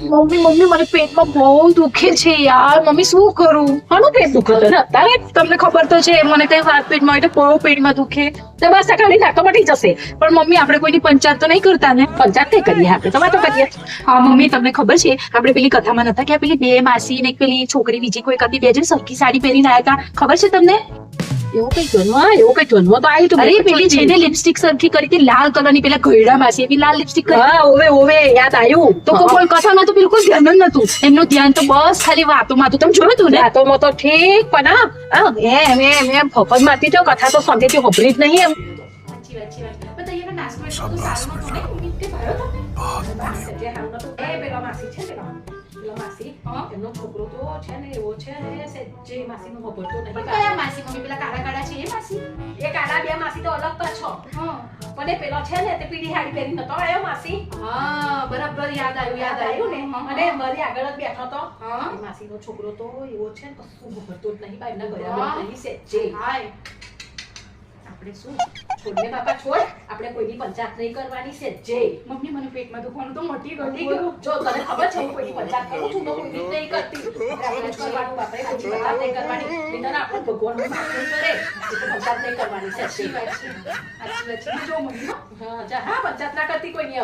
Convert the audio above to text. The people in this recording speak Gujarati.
મમ્મી મમ્મી મને પેટમાં બહુ દુખે છે યાર મમ્મી શું કરું આનું પેટ દુખે છે ને અત્યારે તમને ખબર તો છે મને કઈ વાત પેટમાં હોય તો બહુ પેટમાં દુખે તો બસ આ ખાલી નાતો મટી જશે. પણ મમ્મી આપણે કોઈની પંચાયત તો નહીં કરતા ને પંચાયત નહીં કરીએ આપણે તો વાતો કરીએ. હા મમ્મી તમને ખબર છે આપણે પેલી કથામાં નતા કે પેલી બે માસી ને એક પેલી છોકરી બીજી કોઈ હતી બે જણ સરખી સાડી પહેરીને આવ્યા હતા ખબર છે તમને એવું કઈ જન્મ તો આવ્યું તું. અરે પેલી છે ને લિપસ્ટિક સરખી કરી હતી લાલ કલરની પેલા ઘરડા માસી એવી લાલ લિપસ્ટિક કરી હા ઓવે યાદ આવ્યું. તો કોઈ કથામાં તો બિલકુલ ધ્યાન જ નતું એમનું ધ્યાન તો બસ ખાલી વાતોમાં હતું તમે જોયું તું ને વાતોમાં તો ઠીક પણ એમ ફફદ મારતી તો કથા તો સમજેથી હોભરી જ નહીં એમ. એમનો છોકરો તો છે ને એવો છે ને જે માસીનું હોભરતો નહીં. કયા માસી મમ્મી પેલા કાળા કાળા છે એ માસી એ કાળા બે માસી તો અલગ તો છો પણ એ પેલો છે ને તે પીળી હાડી પહેરી નતો આવ્યો માસી. હા બરાબર યાદ આવ્યું યાદ આવ્યું ને અને મારી આગળ જ બેઠો તો હા. એ માસીનો છોકરો તો એવો છે ને કશું હોભરતો જ નહીં ભાઈ એમના ગયા નહીં સેજે. હાય આપણે શું છોડને બાપા છોડ આપણે કોઈની પંચાયત નહીં કરવાની સેજે. મમ્મી મને પેટમાં દુખવાનું તો મટી ઠીક? ગયું જો તને ખબર છે હું કોઈની પંચાયત કરું છું તો કોઈની નહીં કરતી. આપણે જ કરવાનું બાપરે કોઈની પંચાયત નહીં કરવાની. નહીંતર આપણે ભગવાનનું માફ નહીં કરે એટલે પંચાયત નહીં કરવાની સેજે. સાચી વાત છે જો મમ્મી હા જા હા પંચાયત ના કરતી કોઈની.